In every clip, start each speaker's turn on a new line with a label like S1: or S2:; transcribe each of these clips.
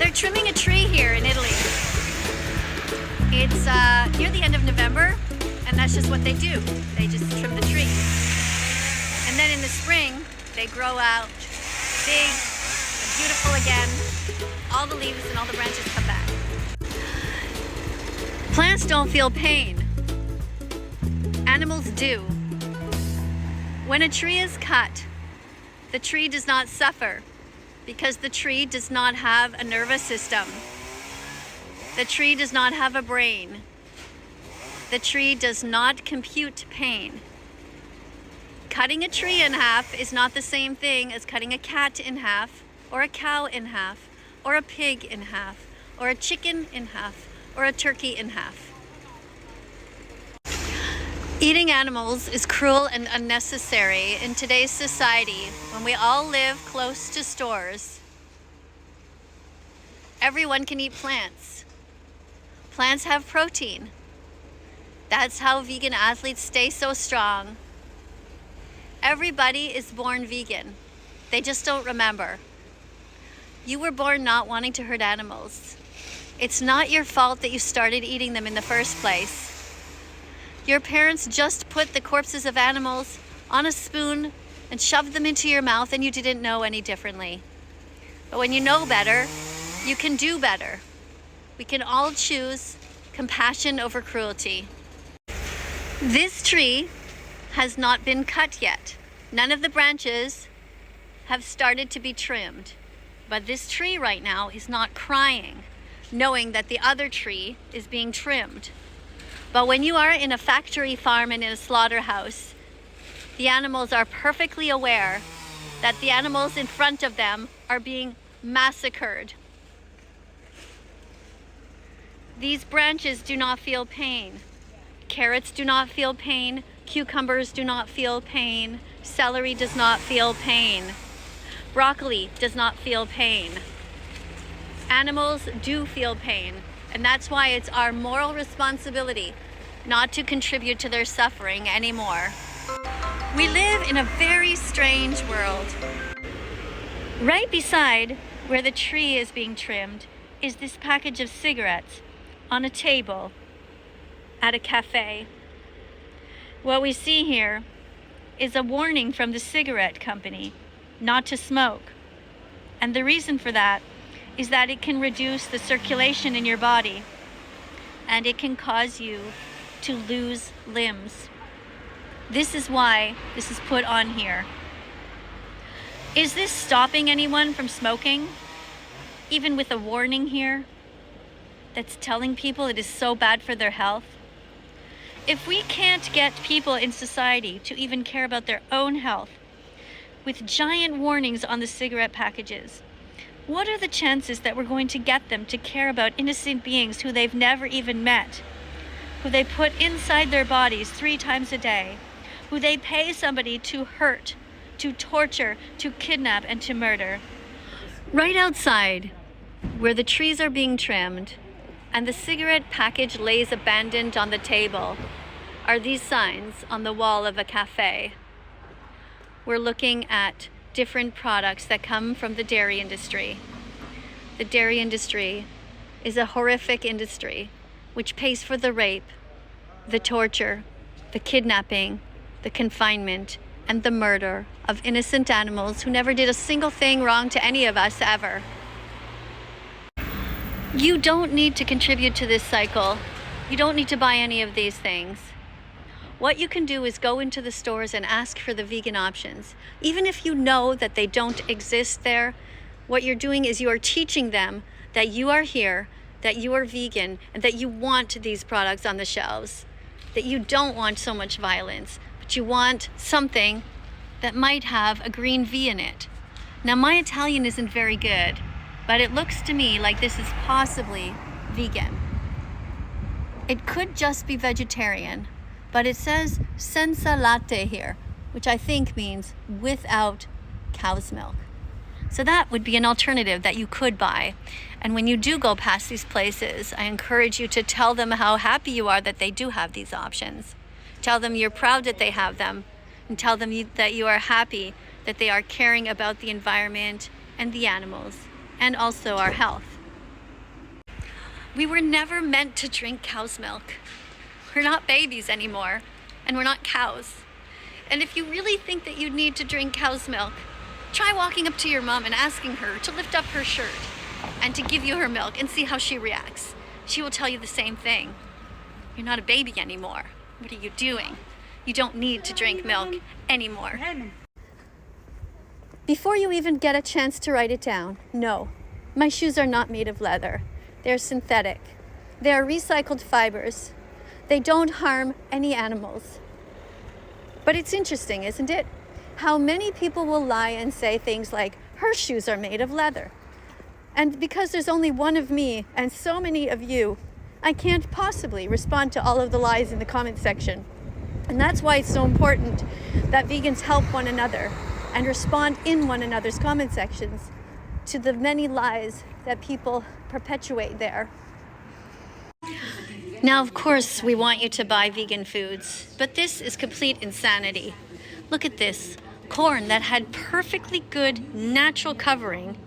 S1: They're trimming a tree here in Italy. It's near the end of November, and that's just what they do. They just trim the tree. And then in the spring, they grow out big and beautiful again. All the leaves and all the branches come back. Plants don't feel pain. Animals do. When a tree is cut, the tree does not suffer because the tree does not have a nervous system. The tree does not have a brain. The tree does not compute pain. Cutting a tree in half is not the same thing as cutting a cat in half, or a cow in half, or a pig in half, or a chicken in half, or a turkey in half. Eating animals is cruel and unnecessary in today's society when we all live close to stores. Everyone can eat plants. Plants have protein. That's how vegan athletes stay so strong. Everybody is born vegan. They just don't remember. You were born not wanting to hurt animals. It's not your fault that you started eating them in the first place. Your parents just put the corpses of animals on a spoon and shoved them into your mouth, and you didn't know any differently. But when you know better, you can do better. We can all choose compassion over cruelty. This tree has not been cut yet. None of the branches have started to be trimmed. But this tree right now is not crying, knowing that the other tree is being trimmed. But when you are in a factory farm and in a slaughterhouse, the animals are perfectly aware that the animals in front of them are being massacred. These branches do not feel pain. Carrots do not feel pain. Cucumbers do not feel pain. Celery does not feel pain. Broccoli does not feel pain. Animals do feel pain. And that's why it's our moral responsibility not to contribute to their suffering anymore. We live in a very strange world. Right beside where the tree is being trimmed is this package of cigarettes on a table at a cafe. What we see here is a warning from the cigarette company not to smoke. And the reason for that is that it can reduce the circulation in your body, and it can cause you to lose limbs. This is why this is put on here. Is this stopping anyone from smoking? Even with a warning here that's telling people it is so bad for their health? If we can't get people in society to even care about their own health, with giant warnings on the cigarette packages, what are the chances that we're going to get them to care about innocent beings who they've never even met, who they put inside their bodies 3 times a day, who they pay somebody to hurt, to torture, to kidnap, and to murder? Right outside, where the trees are being trimmed and the cigarette package lays abandoned on the table, are these signs on the wall of a cafe. We're looking at different products that come from the dairy industry. The dairy industry is a horrific industry which pays for the rape, the torture, the kidnapping, the confinement, and the murder of innocent animals who never did a single thing wrong to any of us ever. You don't need to contribute to this cycle. You don't need to buy any of these things. What you can do is go into the stores and ask for the vegan options. Even if you know that they don't exist there, what you're doing is you are teaching them that you are here, that you are vegan, and that you want these products on the shelves. That you don't want so much violence, but you want something that might have a green V in it. Now, my Italian isn't very good, but it looks to me like this is possibly vegan. It could just be vegetarian, but it says senza latte here, which I think means without cow's milk. So that would be an alternative that you could buy. And when you do go past these places, I encourage you to tell them how happy you are that they do have these options. Tell them you're proud that they have them, and tell them that you are happy that they are caring about the environment and the animals, and also our health. We were never meant to drink cow's milk. We're not babies anymore, and we're not cows. And if you really think that you need to drink cow's milk, try walking up to your mom and asking her to lift up her shirt and to give you her milk and see how she reacts. She will tell you the same thing. You're not a baby anymore. What are you doing? You don't need to drink milk anymore. Before you even get a chance to write it down, no, my shoes are not made of leather. They're synthetic. They are recycled fibers. They don't harm any animals. But it's interesting, isn't it? How many people will lie and say things like, her shoes are made of leather. And because there's only one of me and so many of you, I can't possibly respond to all of the lies in the comment section. And that's why it's so important that vegans help one another and respond in one another's comment sections to the many lies that people perpetuate there. Now, of course, we want you to buy vegan foods, but this is complete insanity. Look at this. Corn that had perfectly good natural covering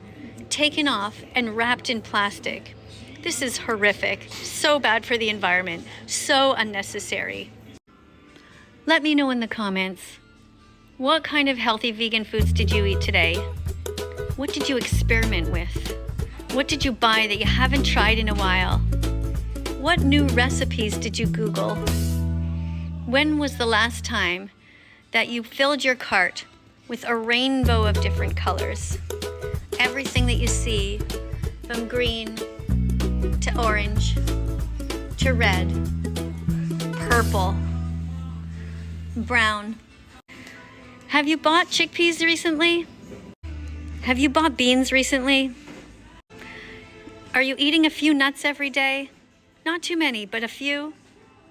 S1: taken off and wrapped in plastic. This is horrific. So bad for the environment. So unnecessary. Let me know in the comments, what kind of healthy vegan foods did you eat today? What did you experiment with? What did you buy that you haven't tried in a while? What new recipes did you Google? When was the last time that you filled your cart with a rainbow of different colors? Everything that you see, from green to orange to red, purple, brown. Have you bought chickpeas recently? Have you bought beans recently? Are you eating a few nuts every day? Not too many, but a few,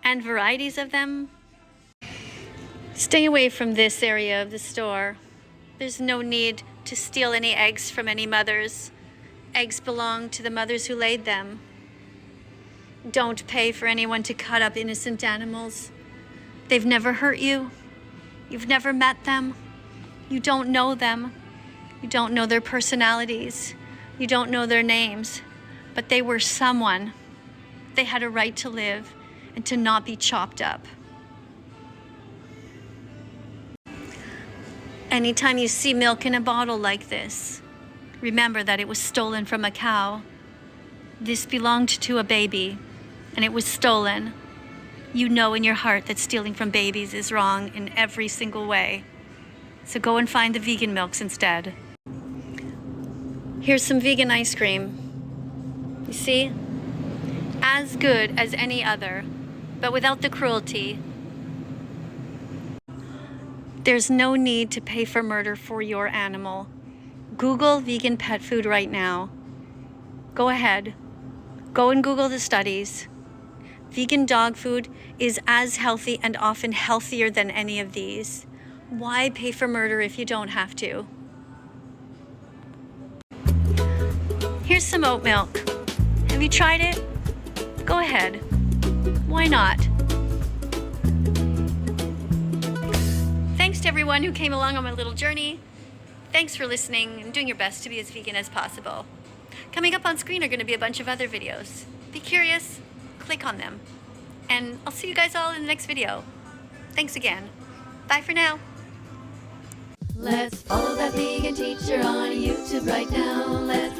S1: and varieties of them. Stay away from this area of the store. There's no need to steal any eggs from any mothers. Eggs belong to the mothers who laid them. Don't pay for anyone to cut up innocent animals. They've never hurt you. You've never met them. You don't know them. You don't know their personalities. You don't know their names. But they were someone. They had a right to live and to not be chopped up. Anytime you see milk in a bottle like this, remember that it was stolen from a cow. This belonged to a baby, and it was stolen. You know in your heart that stealing from babies is wrong in every single way. So go and find the vegan milks instead. Here's some vegan ice cream. You see? As good as any other, but without the cruelty. There's no need to pay for murder for your animal. Google vegan pet food right now. Go ahead. Go and Google the studies. Vegan dog food is as healthy and often healthier than any of these. Why pay for murder if you don't have to? Here's some oat milk. Have you tried it? Go ahead. Why not? Thanks to everyone who came along on my little journey. Thanks for listening and doing your best to be as vegan as possible. Coming up on screen are going to be a bunch of other videos. Be curious, click on them. And I'll see you guys all in the next video. Thanks again. Bye for now. Let's follow that vegan teacher on YouTube right now. Let's